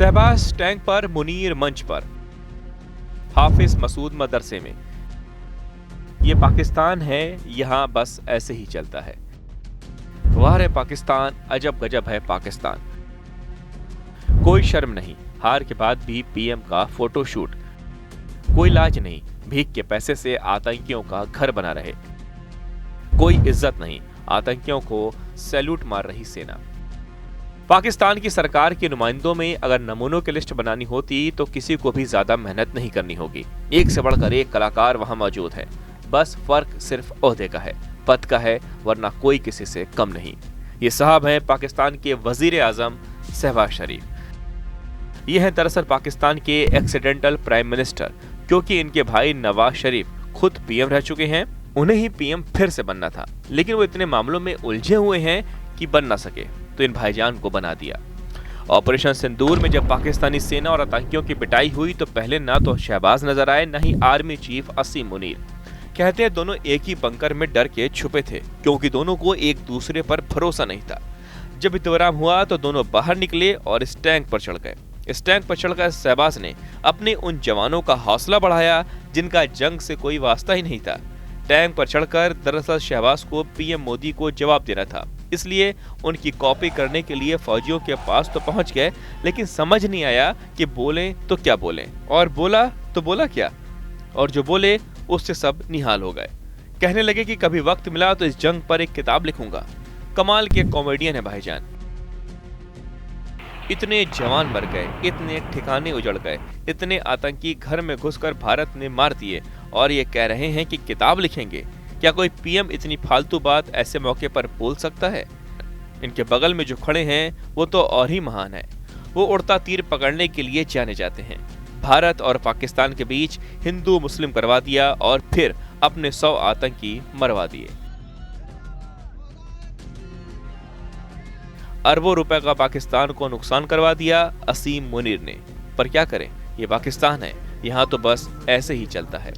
Shahbaz tank पर, मुनीर मंच पर, हाफिज मसूद मदरसे में। ये पाकिस्तान है, यहाँ बस ऐसे ही चलता है। वाह रे पाकिस्तान, अजब गजब है पाकिस्तान। कोई शर्म नहीं, हार के बाद भी पीएम का फोटोशूट। कोई लाज नहीं, भीख के पैसे से आतंकियों का घर बना रहे। कोई इज्जत नहीं, आतंकियों को सैल्यूट मार रही सेना। पाकिस्तान की सरकार के नुमाइंदों में अगर नमूनों की लिस्ट बनानी होती तो किसी को भी ज्यादा मेहनत नहीं करनी होगी। एक से बढ़कर एक कलाकार वहां मौजूद है। बस फर्क सिर्फ ओहदे का है, पद का है, वरना कोई किसी से कम नहीं। ये साहब हैं पाकिस्तान के वजीर आजम शहबाज शरीफ। ये हैं दरअसल पाकिस्तान के एक्सीडेंटल प्राइम मिनिस्टर, क्योंकि इनके भाई नवाज शरीफ खुद पीएम रह चुके हैं। उन्हें ही पीएम फिर से बनना था, लेकिन वो इतने मामलों में उलझे हुए हैं कि बन ना सके, तो इन भाईजान को बना दिया। ऑपरेशन सिंदूर में जब पाकिस्तानी सेना और आतंकियों की पिटाई हुई तो पहले ना तो शहबाज नजर आए, न ही आर्मी चीफ असीम मुनीर। कहते हैं दोनों एक ही बंकर में डर के छुपे थे, क्योंकि दोनों को एक दूसरे पर भरोसा नहीं था। जब इत्तेफाक हुआ तो दोनों बाहर निकले और इस टैंक पर चढ़ गए। इस टैंक पर चढ़कर शहबाज ने अपने उन जवानों का हौसला बढ़ाया जिनका जंग से कोई वास्ता ही नहीं था। टैंक पर चढ़कर दरअसल शहबाज को पीएम मोदी को जवाब देना था, इसलिए उनकी कॉपी करने के लिए फौजियों के पास तो पहुंच गए, लेकिन समझ नहीं आया कि बोलें तो क्या बोलें, और बोला तो बोला क्या, और जो बोले उससे सब निहाल हो गए। कहने लगे कि कभी वक्त मिला तो इस जंग पर एक किताब लिखूंगा। कमाल के कॉमेडियन है भाईजान। इतने जवान मर गए, इतने ठिकाने उजड़ गए, इतने आतंकी घर में घुसकर भारत ने मार दिए, और ये कह रहे हैं कि किताब लिखेंगे। क्या कोई पीएम इतनी फालतू बात ऐसे मौके पर बोल सकता है? इनके बगल में जो खड़े हैं वो तो और ही महान है। वो उड़ता तीर पकड़ने के लिए जाने जाते हैं। भारत और पाकिस्तान के बीच हिंदू मुस्लिम करवा दिया और फिर अपने 100 आतंकी मरवा दिए। अरबों रुपए का पाकिस्तान को नुकसान करवा दिया असीम मुनीर ने। पर क्या करें, ये पाकिस्तान है, यहाँ तो बस ऐसे ही चलता है।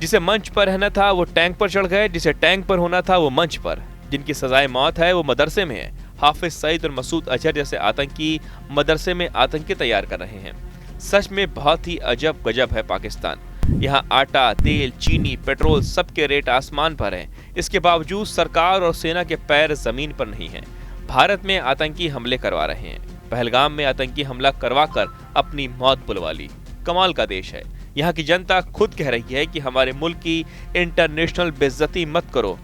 जिसे मंच पर रहना था वो टैंक पर चढ़ गए, जिसे टैंक पर होना था वो मंच पर। जिनकी सजाए मौत है वो मदरसे में है। हाफिज सईद और मसूद अजहर जैसे आतंकी मदरसे में आतंकी तैयार कर रहे हैं। सच में बहुत ही अजब गजब है पाकिस्तान। यहाँ आटा, तेल, चीनी, पेट्रोल सबके रेट आसमान पर हैं। इसके बावजूद सरकार और सेना के पैर जमीन पर नहीं हैं। भारत में आतंकी हमले करवा रहे हैं। पहलगाम में आतंकी हमला करवा कर अपनी मौत बुलवा ली। कमाल का देश है। यहाँ की जनता खुद कह रही है कि हमारे मुल्क की इंटरनेशनल बेइज्जती मत करो।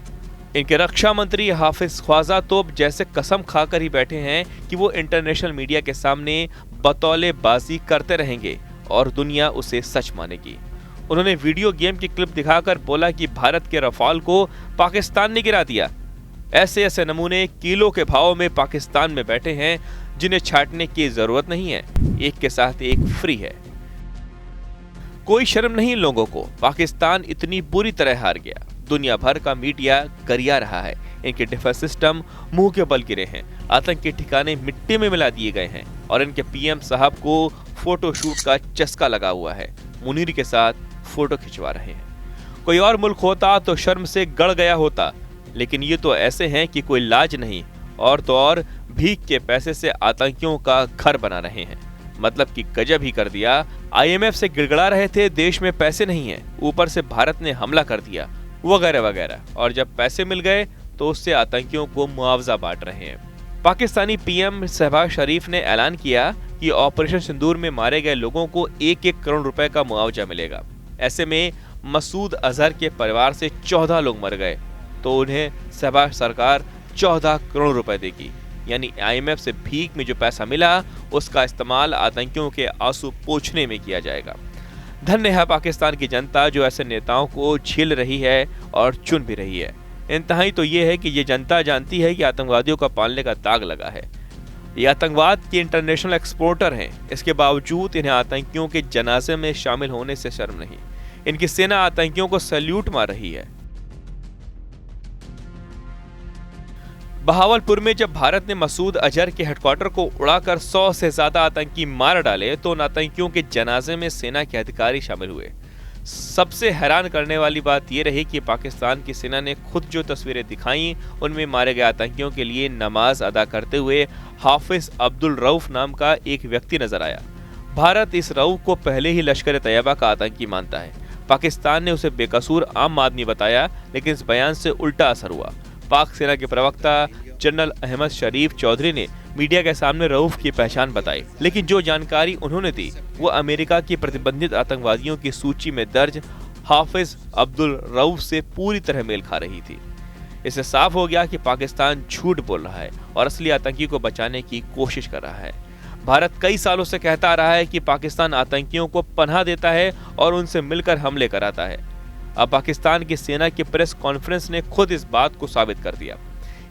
इनके रक्षा मंत्री हाफिज ख्वाजा तोप जैसे कसम खाकर ही बैठे हैं कि वो इंटरनेशनल मीडिया के सामने बतौलेबाजी करते रहेंगे और दुनिया उसे सच मानेगी। उन्होंने वीडियो गेम की क्लिप दिखाकर बोला कि भारत के रफाल को पाकिस्तान ने गिरा दिया। ऐसे ऐसे नमूने किलो के भाव में पाकिस्तान में बैठे हैं जिन्हें छांटने की जरूरत नहीं है। एक के साथ एक फ्री है। कोई शर्म नहीं लोगों को। पाकिस्तान इतनी बुरी तरह हार गया। दुनिया भर का मीडिया गरिया रहा है। इनके डिफेंस सिस्टम मुंह के बल गिरे हैं। आतंक के ठिकाने मिट्टी में मिला दिए गए हैं और इनके पीएम साहब को फोटोशूट का चस्का लगा हुआ है। मुनीर के साथ फोटो खिंचवा रहे हैं। कोई और मुल्क होता तो शर्म से गड़ गया होता, लेकिन ये तो ऐसे हैं कि कोई लाज नहीं, और तो और भीख के पैसे से आतंकियों का घर बना रहे हैं। मतलब कि गजब ही कर दिया। आईएमएफ से गिड़गड़ा रहे थे देश में पैसे नहीं है, ऊपर से भारत ने हमला कर दिया, वगैरह वगैरह, और जब पैसे मिल गए तो उससे आतंकियों को मुआवजा बांट रहे हैं। पाकिस्तानी पीएम शहबाज शरीफ ने ऐलान किया कि ऑपरेशन सिंदूर में मारे गए लोगों को 1-1 करोड़ रुपए का मुआवजा मिलेगा। ऐसे में मसूद अजहर के परिवार से 14 लोग मर गए तो उन्हें शहबाज सरकार 14 करोड़ रुपए देगी। यानी आईएमएफ से भीख में जो पैसा मिला उसका इस्तेमाल आतंकियों के आंसू पोंछने में किया जाएगा। धन्य है पाकिस्तान की जनता जो ऐसे नेताओं को झेल रही है और चुन भी रही है। इंतहाई तो ये है कि ये जनता जानती है कि आतंकवादियों का पालने का दाग लगा है। ये आतंकवाद के इंटरनेशनल एक्सपोर्टर हैं। इसके बावजूद इन्हें आतंकियों के जनाजे में शामिल होने से शर्म नहीं। इनकी सेना आतंकियों को सैल्यूट मार रही है। बहावलपुर में जब भारत ने मसूद अजहर के हेडक्वार्टर को उड़ाकर 100 से ज्यादा आतंकी मार डाले तो उन आतंकियों के जनाजे में सेना के अधिकारी शामिल हुए। सबसे हैरान करने वाली बात यह रही कि पाकिस्तान की सेना ने खुद जो तस्वीरें दिखाई उनमें मारे गए आतंकियों के लिए नमाज अदा करते हुए हाफिज अब्दुल रऊफ नाम का एक व्यक्ति नजर आया। भारत इस रऊफ को पहले ही लश्कर तैयबा का आतंकी मानता है। पाकिस्तान ने उसे बेकसूर आम आदमी बताया, लेकिन इस बयान से उल्टा असर हुआ। पाक सेना के प्रवक्ता जनरल अहमद शरीफ चौधरी ने मीडिया के सामने रऊफ की पहचान बताई, लेकिन जो जानकारी उन्होंने दी वो अमेरिका की प्रतिबंधित आतंकवादियों की सूची में दर्ज हाफिज अब्दुल रऊफ से पूरी तरह मेल खा रही थी। इससे साफ हो गया कि पाकिस्तान झूठ बोल रहा है और असली आतंकी को बचाने की कोशिश कर रहा है। भारत कई सालों से कहता आ रहा है कि पाकिस्तान आतंकियों को पनाह देता है और उनसे मिलकर हमले कराता है। अब पाकिस्तान की सेना की प्रेस कॉन्फ्रेंस ने खुद इस बात को साबित कर दिया।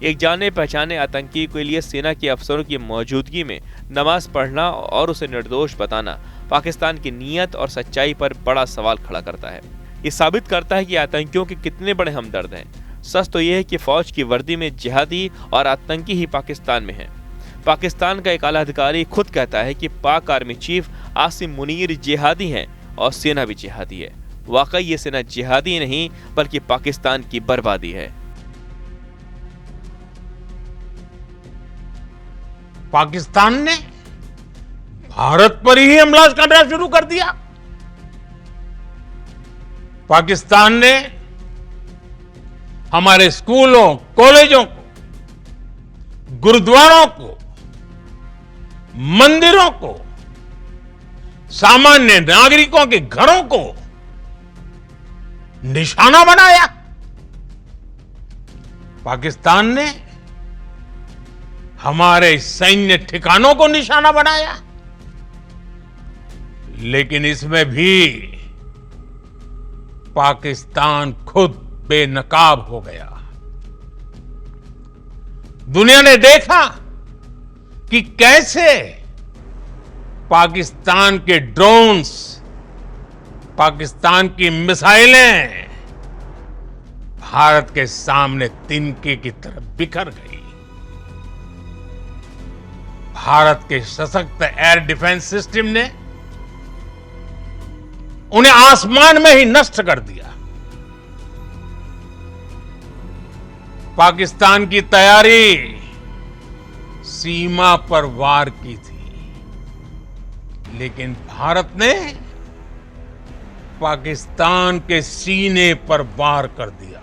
एक जाने पहचाने आतंकी के लिए सेना के अफसरों की मौजूदगी में नमाज पढ़ना और उसे निर्दोष बताना पाकिस्तान की नीयत और सच्चाई पर बड़ा सवाल खड़ा करता है। ये साबित करता है कि आतंकियों के कितने बड़े हमदर्द हैं। सच तो यह है कि फौज की वर्दी में जिहादी और आतंकी ही पाकिस्तान में है। पाकिस्तान का एक आला अधिकारी खुद कहता है कि पाक आर्मी चीफ आसिम मुनीर जिहादी हैं और सेना भी जिहादी है। वाकई ये सेना जिहादी नहीं बल्कि पाकिस्तान की बर्बादी है। पाकिस्तान ने भारत पर ही हमला करना शुरू कर दिया। पाकिस्तान ने हमारे स्कूलों, कॉलेजों को, गुरुद्वारों को, मंदिरों को, सामान्य नागरिकों के घरों को निशाना बनाया। पाकिस्तान ने हमारे सैन्य ठिकानों को निशाना बनाया। लेकिन इसमें भी पाकिस्तान खुद बेनकाब हो गया। दुनिया ने देखा कि कैसे पाकिस्तान के ड्रोन्स, पाकिस्तान की मिसाइलें भारत के सामने तिनके की तरह बिखर गई। भारत के सशक्त एयर डिफेंस सिस्टम ने उन्हें आसमान में ही नष्ट कर दिया। पाकिस्तान की तैयारी सीमा पर वार की थी, लेकिन भारत ने पाकिस्तान के सीने पर वार कर दिया।